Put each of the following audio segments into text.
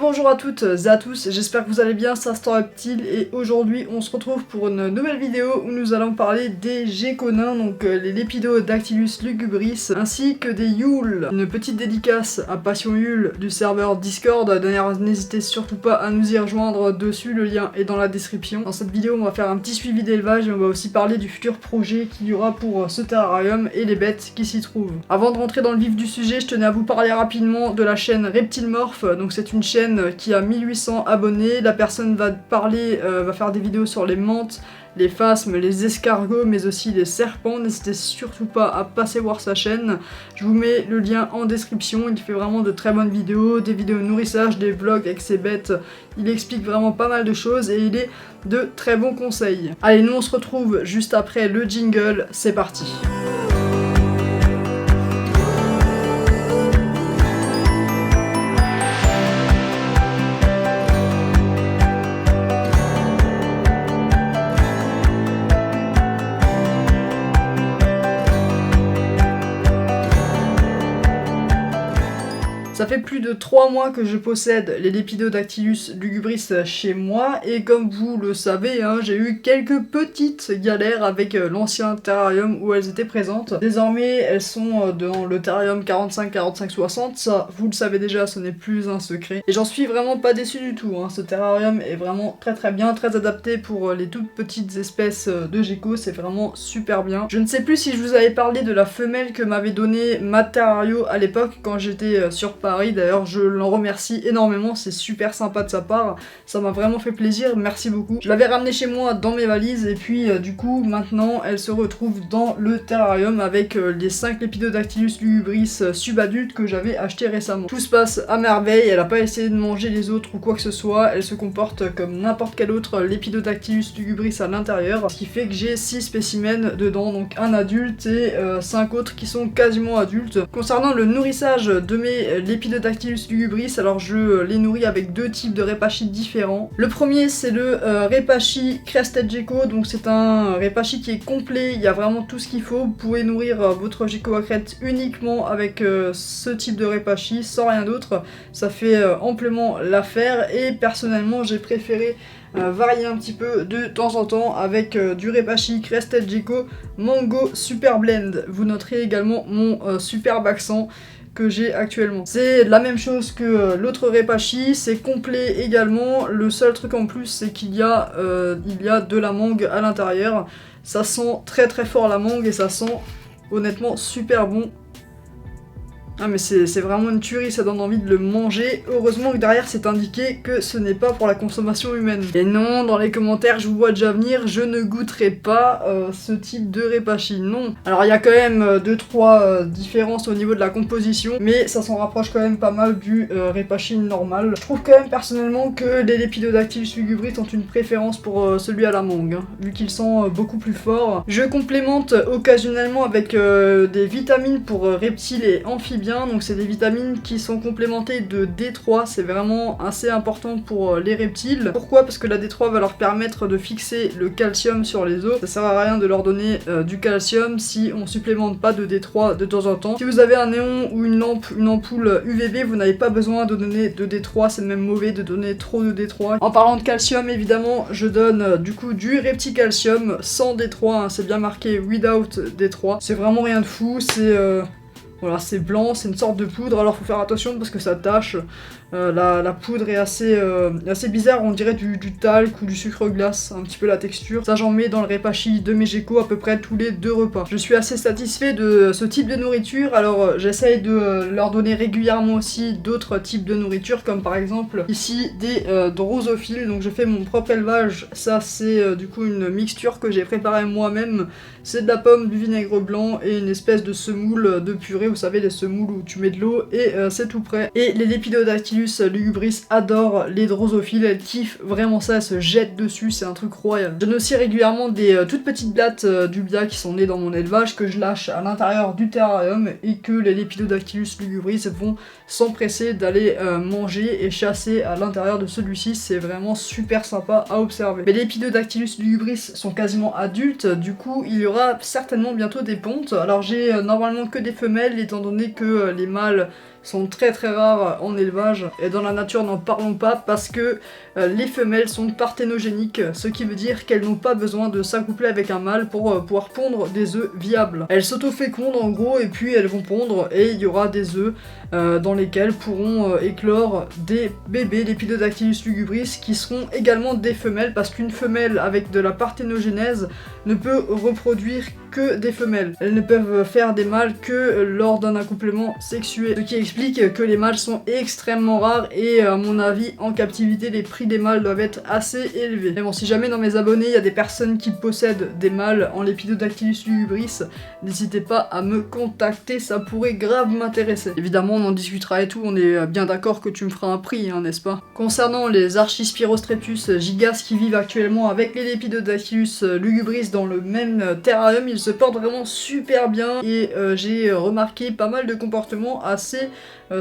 bonjour à toutes et à tous, j'espère que vous allez bien, c'est Astor Reptile et aujourd'hui on se retrouve pour une nouvelle vidéo où nous allons parler des géconins, donc les Lepidodactylus lugubris, ainsi que des Yules. Une petite dédicace à Passion Yule du serveur Discord, d'ailleurs n'hésitez surtout pas à nous y rejoindre dessus, le lien est dans la description. Dans cette vidéo on va faire un petit suivi d'élevage et on va aussi parler du futur projet qu'il y aura pour ce terrarium et les bêtes qui s'y trouvent. Avant de rentrer dans le vif du sujet, je tenais à vous parler rapidement de la chaîne Reptilemorph, donc c'est une chaîne qui a 1800 abonnés, la personne va faire des vidéos sur les mantes, les phasmes, les escargots, mais aussi les serpents. N'hésitez surtout pas à passer voir sa chaîne. Je vous mets le lien en description. Il fait vraiment de très bonnes vidéos, des vidéos de nourrissage, des vlogs avec ses bêtes. Il explique vraiment pas mal de choses et il est de très bons conseils. Allez, nous on se retrouve juste après le jingle. C'est parti. Ça fait plus de 3 mois que je possède les Lepidodactylus lugubris chez moi et comme vous le savez, hein, j'ai eu quelques petites galères avec l'ancien terrarium où elles étaient présentes. Désormais, elles sont dans le terrarium 45-45-60, ça vous le savez déjà, ce n'est plus un secret. Et j'en suis vraiment pas déçu du tout, hein. Ce terrarium est vraiment très bien, très adapté pour les toutes petites espèces de geckos, c'est vraiment super bien. Je ne sais plus si je vous avais parlé de la femelle que m'avait donnée Matt Terrario à l'époque quand j'étais sur Paris. D'ailleurs je l'en remercie énormément, c'est super sympa de sa part, ça m'a vraiment fait plaisir, merci beaucoup. Je l'avais ramenée chez moi dans mes valises et puis du coup maintenant elle se retrouve dans le terrarium avec les 5 Lepidodactylus lugubris subadultes que j'avais acheté récemment. Tout se passe à merveille, elle a pas essayé de manger les autres ou quoi que ce soit, elle se comporte comme n'importe quel autre Lepidodactylus lugubris à l'intérieur, ce qui fait que j'ai 6 spécimens dedans, donc un adulte et 5 autres qui sont quasiment adultes. Concernant le nourrissage de mes Lepidodactylus lugubris, alors je les nourris avec 2 types de repachis différents. Le premier c'est le repachis Crested Gecko, donc c'est un repachis qui est complet, il y a vraiment tout ce qu'il faut, vous pouvez nourrir votre gecko à crête uniquement avec ce type de repachis, sans rien d'autre, ça fait amplement l'affaire et personnellement j'ai préféré varier un petit peu de temps en temps avec du repachis Crested Gecko Mango Super Blend. Vous noterez également mon superbe accent que j'ai actuellement. C'est la même chose que l'autre repachis, c'est complet également, le seul truc en plus c'est qu'il y a de la mangue à l'intérieur, ça sent très fort la mangue et ça sent honnêtement super bon. Ah mais c'est vraiment une tuerie, ça donne envie de le manger. Heureusement que derrière c'est indiqué que ce n'est pas pour la consommation humaine. Et non, dans les commentaires je vous vois déjà venir, je ne goûterai pas ce type de repachis, non. Alors il y a quand même 2-3 différences au niveau de la composition, mais ça s'en rapproche quand même pas mal du repachis normal. Je trouve quand même personnellement que les Lepidodactylus lugubris ont une préférence pour celui à la mangue, hein, vu qu'il sent beaucoup plus fort. Je complémente occasionnellement avec des vitamines pour reptiles et amphibiens. Donc c'est des vitamines qui sont complémentées de D3, c'est vraiment assez important pour les reptiles. Pourquoi? Parce que la D3 va leur permettre de fixer le calcium sur les os. Ça sert à rien de leur donner du calcium si on supplémente pas de D3 de temps en temps. Si vous avez un néon ou une lampe, une ampoule UVB, vous n'avez pas besoin de donner de D3, c'est même mauvais de donner trop de D3. En parlant de calcium, évidemment, je donne du coup du Repticalcium sans D3, hein, c'est bien marqué without D3. C'est vraiment rien de fou, c'est voilà, c'est blanc, c'est une sorte de poudre, alors faut faire attention parce que ça tâche. La poudre est assez bizarre, on dirait du talc ou du sucre glace, un petit peu la texture. Ça j'en mets dans le repachis de mes geckos à peu près tous les 2 repas. Je suis assez satisfait de ce type de nourriture, alors j'essaye de leur donner régulièrement aussi d'autres types de nourriture, comme par exemple ici des drosophiles, donc je fais mon propre élevage. Ça c'est du coup une mixture que j'ai préparée moi-même, c'est de la pomme, du vinaigre blanc et une espèce de semoule de purée, vous savez les semoules où tu mets de l'eau et c'est tout prêt. Et les Lepidodactylus lugubris adore les drosophiles, elle kiffe vraiment ça, elle se jette dessus, c'est un truc royal. Je donne aussi régulièrement des toutes petites blattes d'Ubia qui sont nées dans mon élevage, que je lâche à l'intérieur du terrarium et que les Lepidodactylus lugubris vont s'empresser d'aller manger et chasser à l'intérieur de celui-ci, c'est vraiment super sympa à observer. Mais les Lepidodactylus lugubris sont quasiment adultes, du coup il y aura certainement bientôt des pontes. Alors j'ai normalement que des femelles étant donné que les mâles sont très rares en élevage, et dans la nature n'en parlons pas parce que les femelles sont parthénogéniques, ce qui veut dire qu'elles n'ont pas besoin de s'accoupler avec un mâle pour pouvoir pondre des œufs viables. Elles s'auto-fécondent en gros et puis elles vont pondre et il y aura des œufs dans lesquels pourront éclore des bébés Lepidodactylus lugubris qui seront également des femelles parce qu'une femelle avec de la parthénogénèse ne peut reproduire que des femelles. Elles ne peuvent faire des mâles que lors d'un accouplement sexué, ce qui explique que les mâles sont extrêmement rares et à mon avis en captivité les prix des mâles doivent être assez élevés. Mais bon, si jamais dans mes abonnés il y a des personnes qui possèdent des mâles en Lepidodactylus lugubris, n'hésitez pas à me contacter, ça pourrait grave m'intéresser. Évidemment on en discutera et tout, on est bien d'accord que tu me feras un prix, hein, n'est-ce pas? Concernant les Archispirostreptus gigas qui vivent actuellement avec les Lepidodactylus lugubris dans le même terrarium, ils se portent vraiment super bien et j'ai remarqué pas mal de comportements assez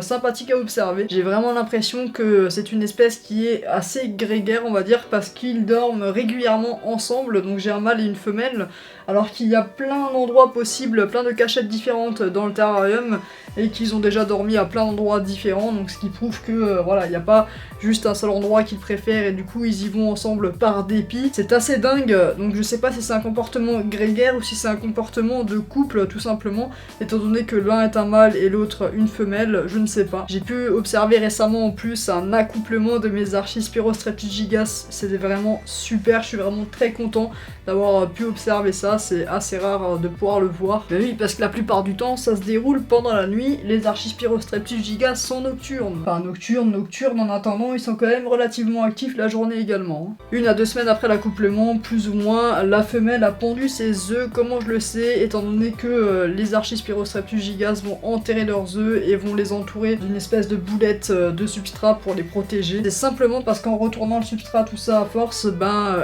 sympathiques à observer. J'ai vraiment l'impression que c'est une espèce qui est assez grégaire, on va dire, parce qu'ils dorment régulièrement ensemble, donc j'ai un mâle et une femelle, alors qu'il y a plein d'endroits possibles, plein de cachettes différentes dans le terrarium, et qu'ils ont déjà dormi à plein d'endroits différents, donc ce qui prouve que voilà, il n'y a pas juste un seul endroit qu'ils préfèrent et du coup ils y vont ensemble par dépit. C'est assez dingue, donc je sais pas si c'est un comportement grégaire ou si c'est un comportement de couple tout simplement, étant donné que l'un est un mâle et l'autre une femelle, je ne sais pas. J'ai pu observer récemment en plus un accouplement de mes Archispirostreptus gigas, c'était vraiment super, je suis vraiment très content d'avoir pu observer ça, c'est assez rare de pouvoir le voir. Mais oui, parce que la plupart du temps ça se déroule pendant la nuit, les Archispirostreptus gigas sont nocturnes. Enfin nocturnes en attendant, ils sont quand même relativement actifs la journée également. 1 à 2 semaines après l'accouplement, plus ou moins, la femelle a pondu ses œufs. Comment je le sais? Étant donné que les Archispirostreptus gigas vont enterrer leurs œufs et vont les entourer d'une espèce de boulette de substrat pour les protéger. C'est simplement parce qu'en retournant le substrat, tout ça à force,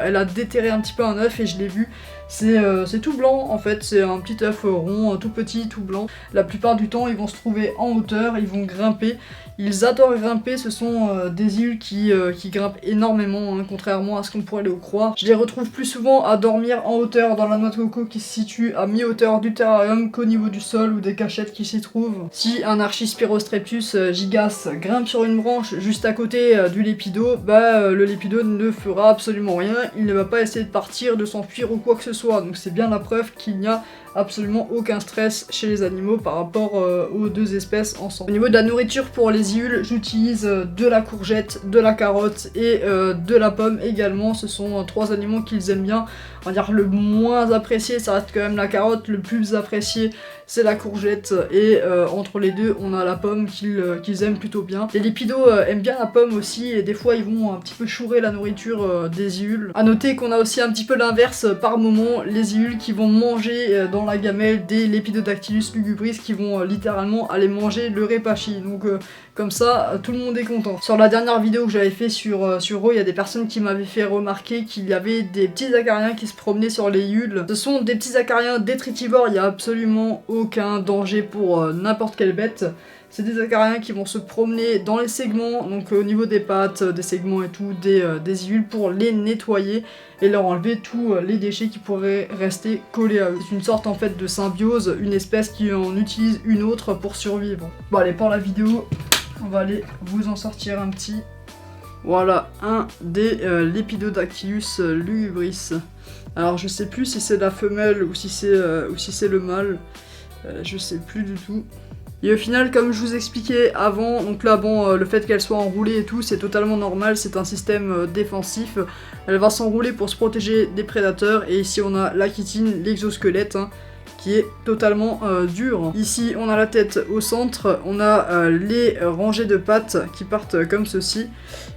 elle a déterré un petit peu un œuf et je l'ai vu. C'est tout blanc en fait, c'est un petit œuf rond, tout petit, tout blanc. La plupart du temps ils vont se trouver en hauteur, ils vont grimper. Ils adorent grimper, ce sont des îles qui grimpent énormément, hein, contrairement à ce qu'on pourrait le croire. Je les retrouve plus souvent à dormir en hauteur dans la noix de coco qui se situe à mi-hauteur du terrarium qu'au niveau du sol ou des cachettes qui s'y trouvent. Si un Archispirostreptus gigas grimpe sur une branche juste à côté du lépido, le lépido ne fera absolument rien, il ne va pas essayer de partir, de s'enfuir ou quoi que ce soit. Donc c'est bien la preuve qu'il n'y a absolument aucun stress chez les animaux par rapport aux deux espèces ensemble. Au niveau de la nourriture pour les iules, j'utilise de la courgette, de la carotte et de la pomme également. Ce sont 3 aliments qu'ils aiment bien. On va dire le moins apprécié, ça reste quand même la carotte. Le plus apprécié, c'est la courgette. Et entre les deux, on a la pomme qu'ils aiment plutôt bien. Les lépidos aiment bien la pomme aussi et des fois ils vont un petit peu chourer la nourriture des iules. A noter qu'on a aussi un petit peu l'inverse par moment, les iules qui vont manger dans la gamelle des Lepidodactylus lugubris qui vont littéralement aller manger le répachi. Donc comme ça, tout le monde est content. Sur la dernière vidéo que j'avais fait sur eux, il y a des personnes qui m'avaient fait remarquer qu'il y avait des petits acariens qui se promenaient sur les iules. Ce sont des petits acariens détritivores, il n'y a absolument aucun danger pour n'importe quelle bête. C'est des acariens qui vont se promener dans les segments, donc au niveau des pattes, des segments et tout, des iules pour les nettoyer et leur enlever tous les déchets qui pourraient rester collés à eux. C'est une sorte en fait de symbiose, une espèce qui en utilise une autre pour survivre. Bon allez, pour la vidéo, on va aller vous en sortir un petit. Voilà, un des Lepidodactylus lugubris. Alors je sais plus si c'est la femelle ou si c'est le mâle, je sais plus du tout. Et au final, comme je vous expliquais avant, donc là bon, le fait qu'elle soit enroulée et tout, c'est totalement normal, c'est un système défensif. Elle va s'enrouler pour se protéger des prédateurs, et ici on a la chitine, l'exosquelette, hein, qui est totalement dur. Ici on a la tête au centre, on a les rangées de pattes qui partent comme ceci,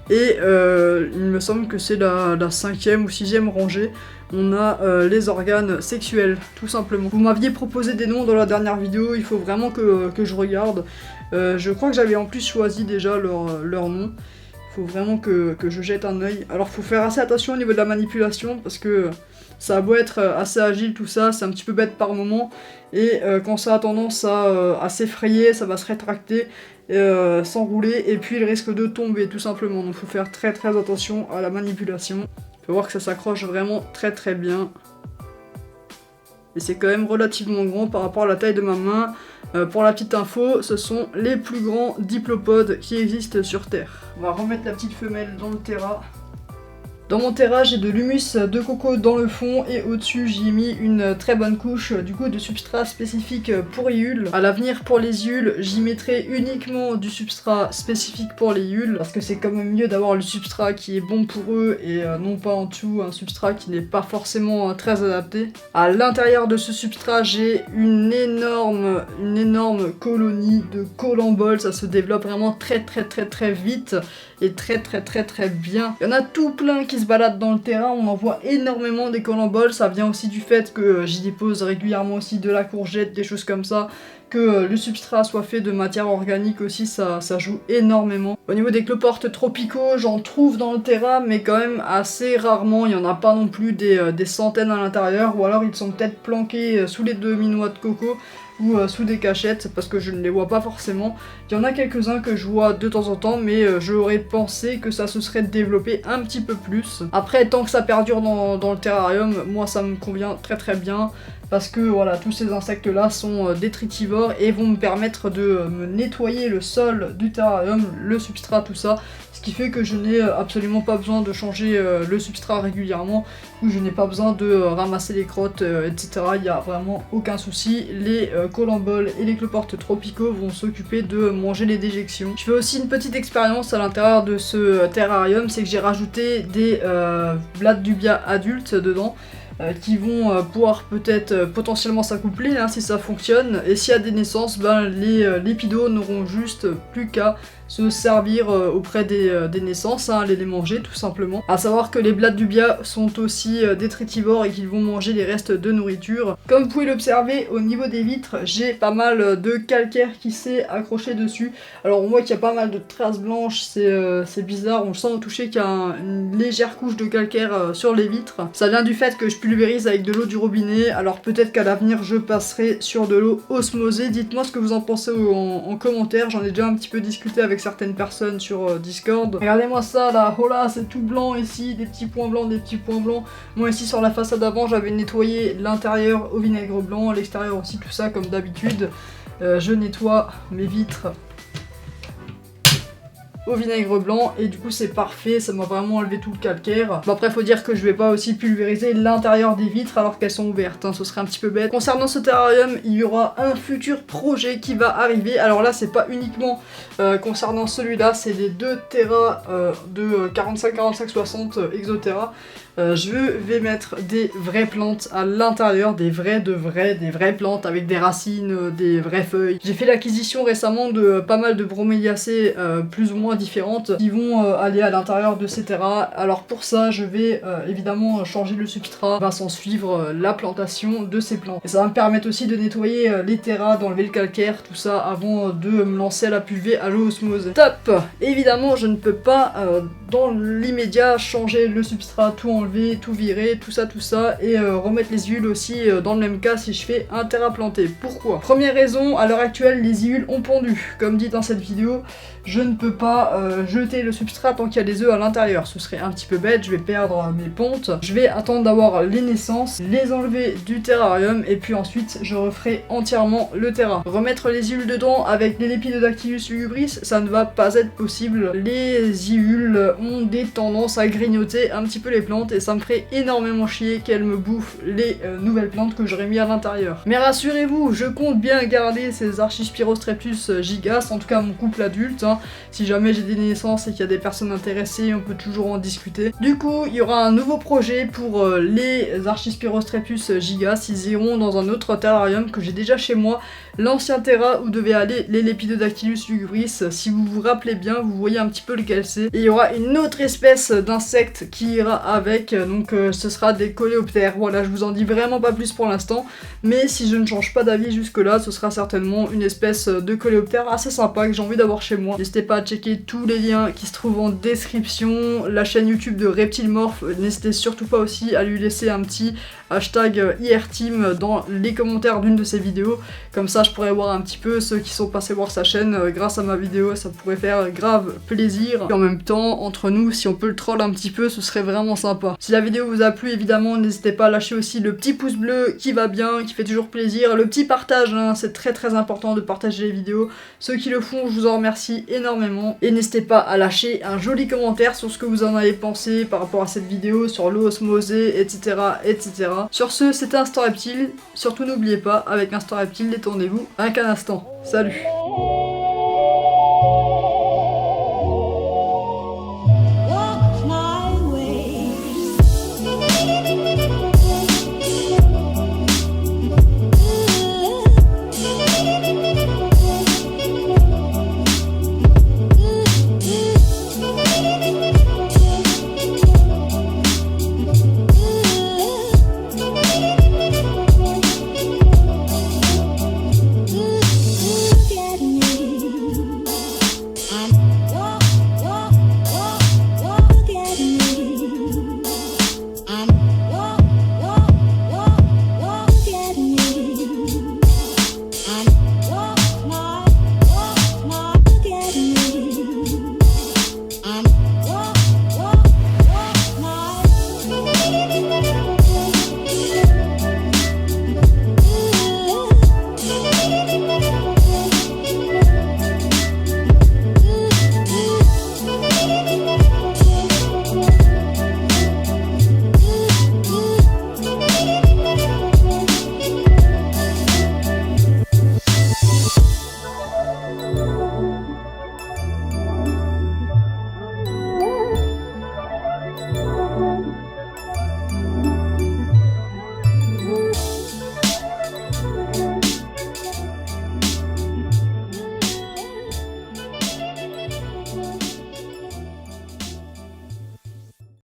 et il me semble que c'est la 5e ou 6e rangée. On a les organes sexuels, tout simplement. Vous m'aviez proposé des noms dans la dernière vidéo, il faut vraiment que je regarde. Je crois que j'avais en plus choisi déjà leur nom. Il faut vraiment que je jette un œil. Alors faut faire assez attention au niveau de la manipulation, parce que ça a beau être assez agile tout ça, c'est un petit peu bête par moment. Et quand ça a tendance à s'effrayer, ça va se rétracter, s'enrouler, et puis il risque de tomber tout simplement. Donc faut faire très attention à la manipulation. Faut voir que ça s'accroche vraiment très bien. Et c'est quand même relativement grand par rapport à la taille de ma main. Pour la petite info, ce sont les plus grands diplopodes qui existent sur Terre. On va remettre la petite femelle dans le terra. Dans mon terra, j'ai de l'humus de coco dans le fond et au-dessus j'y ai mis une très bonne couche du coup de substrat spécifique pour Iules. À l'avenir pour les Iules, j'y mettrai uniquement du substrat spécifique pour les Iules parce que c'est quand même mieux d'avoir le substrat qui est bon pour eux et non pas en dessous un substrat qui n'est pas forcément très adapté. À l'intérieur de ce substrat, j'ai une énorme colonie de colamboles. Ça se développe vraiment très vite et très bien. Il y en a tout plein qui se baladent dans le terrain, on en voit énormément des colamboles. Ça vient aussi du fait que j'y dépose régulièrement aussi de la courgette, des choses comme ça. Que le substrat soit fait de matière organique aussi, ça joue énormément. Au niveau des cloportes tropicaux, j'en trouve dans le terrain, mais quand même assez rarement. Il n'y en a pas non plus des centaines à l'intérieur, ou alors ils sont peut-être planqués sous les demi-noix de coco ou sous des cachettes parce que je ne les vois pas forcément. Il y en a quelques-uns que je vois de temps en temps, mais j'aurais pensé que ça se serait développé un petit peu plus. Après, tant que ça perdure dans le terrarium, moi ça me convient très bien. Parce que voilà, tous ces insectes là sont détritivores et vont me permettre de me nettoyer le sol du terrarium, le substrat, tout ça. Ce qui fait que je n'ai absolument pas besoin de changer le substrat régulièrement, ou je n'ai pas besoin de ramasser les crottes, etc. Il n'y a vraiment aucun souci. Les colamboles et les cloportes tropicaux vont s'occuper de manger les déjections. Je fais aussi une petite expérience à l'intérieur de ce terrarium, c'est que j'ai rajouté des blattes d'ubia adultes dedans. Qui vont pouvoir peut-être potentiellement s'accoupler hein, si ça fonctionne, et s'il y a des naissances, ben, les lépidos n'auront juste plus qu'à se servir auprès des naissances, hein, les manger tout simplement. A savoir que les blattes d'ubia sont aussi détritivores et qu'ils vont manger les restes de nourriture. Comme vous pouvez l'observer, au niveau des vitres, j'ai pas mal de calcaire qui s'est accroché dessus. Alors on voit qu'il y a pas mal de traces blanches, c'est bizarre, on sent au toucher qu'il y a une légère couche de calcaire sur les vitres. Ça vient du fait que je pulvérise avec de l'eau du robinet, alors peut-être qu'à l'avenir je passerai sur de l'eau osmosée. Dites-moi ce que vous en pensez en commentaire, j'en ai déjà un petit peu discuté avec certaines personnes sur Discord. Regardez-moi ça là, oh là, c'est tout blanc ici, des petits points blancs, des petits points blancs. Moi ici sur la façade avant, j'avais nettoyé l'intérieur au vinaigre blanc, l'extérieur aussi, tout ça comme d'habitude. Je nettoie mes vitres au vinaigre blanc et du coup c'est parfait, ça m'a vraiment enlevé tout le calcaire. Bon après faut dire que je vais pas aussi pulvériser l'intérieur des vitres alors qu'elles sont ouvertes, hein, ce serait un petit peu bête. Concernant ce terrarium, il y aura un futur projet qui va arriver. Alors là c'est pas uniquement concernant celui-là, c'est les deux terras de 45-60 exoterra. Je vais mettre des vraies plantes à l'intérieur, des vraies plantes avec des racines, des vraies feuilles. J'ai fait l'acquisition récemment de pas mal de broméliacées plus ou moins différentes qui vont aller à l'intérieur de ces terras. Alors pour ça, je vais évidemment changer le substrat, va s'en suivre la plantation de ces plantes. Et ça va me permettre aussi de nettoyer les terras, d'enlever le calcaire, tout ça avant de me lancer à la pulvée à l'eau osmose. Top! Évidemment, je ne peux pas dans l'immédiat changer le substrat, tout enlever, tout virer, tout ça, et remettre les Iules aussi dans le même cas si je fais un terra planté. Pourquoi? Première raison, à l'heure actuelle, les Iules ont pondu. Comme dit dans cette vidéo, je ne peux pas jeter le substrat tant qu'il y a des œufs à l'intérieur. Ce serait un petit peu bête, je vais perdre mes pontes. Je vais attendre d'avoir les naissances, les enlever du terrarium, et puis ensuite je referai entièrement le terra. Remettre les Iules dedans avec les Lepidodactylus lugubris, ça ne va pas être possible. Les Iules ont des tendances à grignoter un petit peu les plantes, et ça me ferait énormément chier qu'elles me bouffent les nouvelles plantes que j'aurais mis à l'intérieur. Mais rassurez-vous, je compte bien garder ces Archispirostreptus gigas, en tout cas mon couple adulte, hein. Si jamais j'ai des naissances et qu'il y a des personnes intéressées, on peut toujours en discuter. Du coup, il y aura un nouveau projet pour les Archispirostreptus gigas. Ils iront dans un autre terrarium que j'ai déjà chez moi, l'ancien terra où devaient aller les Lepidodactylus lugubris. Si vous vous rappelez bien, vous voyez un petit peu lequel c'est. Et il y aura une autre espèce d'insecte qui ira avec, donc ce sera des coléoptères. Voilà, je vous en dis vraiment pas plus pour l'instant, mais si je ne change pas d'avis jusque là, ce sera certainement une espèce de coléoptère assez sympa que j'ai envie d'avoir chez moi. N'hésitez pas à checker tous les liens qui se trouvent en description, la chaîne YouTube de Reptilemorph, n'hésitez surtout pas aussi à lui laisser un petit hashtag IRTeam dans les commentaires d'une de ses vidéos. Comme ça, je pourrais voir un petit peu ceux qui sont passés voir sa chaîne grâce à ma vidéo, ça pourrait faire grave plaisir. Et en même temps, entre nous, si on peut le troll un petit peu, ce serait vraiment sympa. Si la vidéo vous a plu, évidemment, n'hésitez pas à lâcher aussi le petit pouce bleu qui va bien, qui fait toujours plaisir. Le petit partage, hein, c'est très important de partager les vidéos. Ceux qui le font, je vous en remercie énormément. Et n'hésitez pas à lâcher un joli commentaire sur ce que vous en avez pensé par rapport à cette vidéo, sur l'eau osmosée, etc. etc. Sur ce, c'était Instant Reptile. Surtout n'oubliez pas, avec Instant Reptile, détendez-vous un instant. Salut!